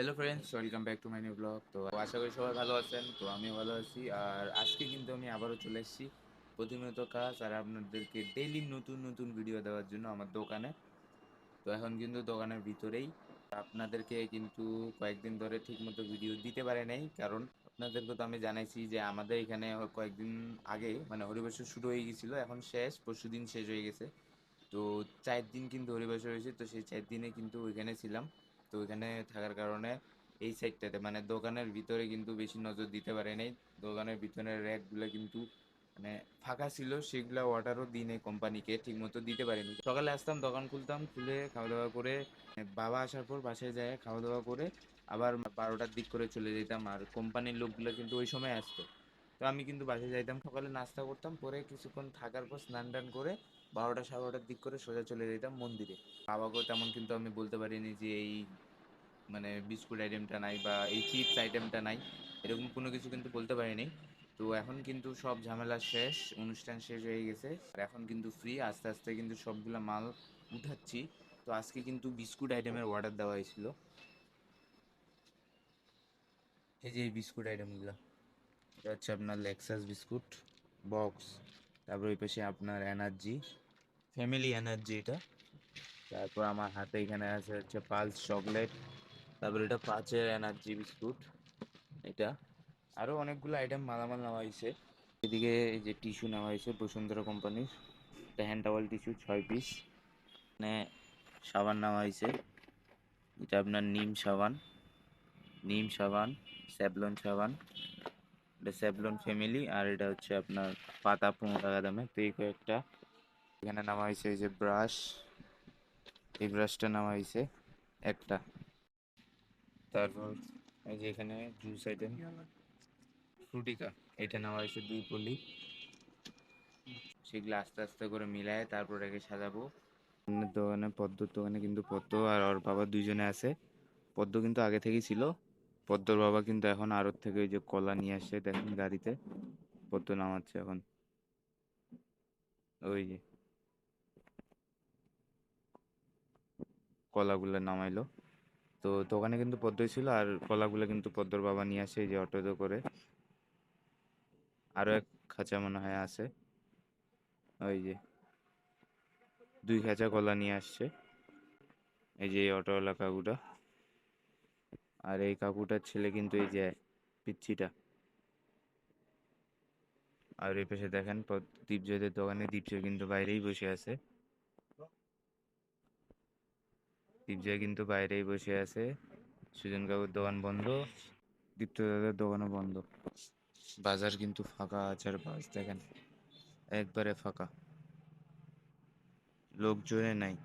Hello friends, welcome back to my new blog. তো আশা করি সবাই ভালো আছেন। তো আমিও ভালো আছি। আর আজকে কিন্তু আমি আবারও চলে এসেছি প্রতিনিয়ত কাজ আর আপনাদেরকে ডেইলি নতুন নতুন ভিডিও দেওয়ার জন্য আমার দোকানে। তো এখন কিন্তু দোকানের ভিতরেই আপনাদেরকে কিন্তু কয়েকদিন ধরে ঠিকমতো ভিডিও দিতে পারে নাই, কারণ আপনাদেরকে তো আমি জানাইছি যে আমাদের এখানে কয়েকদিন আগে মানে হরিবর্ষ শুরু হয়ে গেছিলো, এখন শেষ, পরশুদিন শেষ হয়ে গেছে। তো 4 দিন কিন্তু হরিবাসর হয়েছে, তো সেই 4 দিনে কিন্তু ওইখানে ছিলাম। তো ওইখানে থাকার কারণে এই সাইডটাতে মানে দোকানের ভিতরে কিন্তু বেশি নজর দিতে পারে নাই। দোকানের ভিতরের র্যাকগুলো কিন্তু মানে ফাঁকা ছিল, সেগুলো অর্ডারও দিনে কোম্পানিকে ঠিক মতো দিতে পারিনি। সকালে আসতাম, দোকান খুলতাম, খুলে খাওয়া দাওয়া করে বাবা আসার পর বাসায় যায় খাওয়া দাওয়া করে আবার 12টার দিক করে চলে যেতাম। আর কোম্পানির লোকগুলো কিন্তু ওই সময় আসতো। তো আমি কিন্তু বাসায় যাইতাম, সকালে নাস্তা করতাম, পরে কিছুক্ষণ থাকার পর স্নান টান করে 12টা সাড়ে 12টার দিক করে সোজা চলে যেতাম মন্দিরে। বাবাকেও তেমন কিন্তু আমি বলতে পারিনি যে এই মানে বিস্কুট আইটেমটা নাই বা এই চিপস আইটেমটা নাই, এরকম কোনো কিছু কিন্তু বলতে পারিনি। তো এখন কিন্তু সব ঝামেলা শেষ, অনুষ্ঠান শেষ হয়ে গেছে, আর এখন কিন্তু ফ্রি, আস্তে আস্তে কিন্তু সবগুলো মাল উঠাচ্ছি। তো আজকে কিন্তু বিস্কুট আইটেমের অর্ডার দেওয়া হয়েছিল। এই যে এই বিস্কুট আইটেমগুলো, এটা হচ্ছে আপনার লেক্সাস বিস্কুট বক্স, তারপর ওই পাশে আপনার এনার্জি, ফ্যামিলি এনার্জি এটা। তারপর আমার হাতে এখানে আছে হচ্ছে পালস চকলেট, তারপর এটা 5-এর এনার্জি বিস্কুট এটা। আরও অনেকগুলো আইটেম মালামাল নেওয়া হয়েছে। এদিকে এই যে টিস্যু নেওয়া হয়েছে বসুন্ধরা কোম্পানির, এটা হ্যান্ড টাওয়াল টিস্যু 6 পিস। মানে সাবান নেওয়া হয়েছে, এটা আপনার নিম সাবান, স্যাভলন সাবান, এটা স্যাভলন ফ্যামিলি। আর এটা হচ্ছে আপনার পাতা 15 টাকা দামে। তো এই কয়েকটা এখানে নেওয়া হয়েছে। এই যে ব্রাশ, এই ব্রাশটা নেওয়া হয়েছে একটা। তারপর এই যে এখানে জুস আইটেম ফ্রুটিকা, এটা নেওয়া হয়েছে 2 পলি। সেগুলো আস্তে আস্তে করে মিলায় তারপর একে সাজাবো। অন্যের দোকানে, পদ্মর দোকানে কিন্তু পদ্ম আর ওর বাবা দুইজনে আছে। পদ্ম কিন্তু আগে থেকেই ছিল। পদ্মর বাবা কিন্তু এখন আড়ত থেকে ওই যে কলা নিয়ে আসছে, দেখেন গাড়িতে পদ্ম নামাচ্ছে এখন। ওই যে কলাগুলো নামাইলো। তো দোকানে কিন্তু পদ্মই ছিল, আর কলাগুলো কিন্তু পদ্মর বাবা নিয়ে আসে এই যে অটোতে করে। আরো এক খাঁচা মনে হয় আছে, ওই যে 2 খাঁচা কলা নিয়ে আসছে এই যে এই অটোওয়ালা কাকুটা। আর এই কাকুটার ছেলে কিন্তু এই যে পিচ্ছিটা। আর এই পাশে দেখেন দীপজয়দের দোকানে দীপজয় কিন্তু বাইরেই বসে আছে। দীপজয় কিন্তু বাইরেই বসে আছে। সুজন কাকুর দোকান বন্ধ, দীপ্ত দাদার দোকানও বন্ধ। বাজার কিন্তু ফাঁকা আছে, আর বাস দেখেন একবারে ফাঁকা, লোকজনে নাই।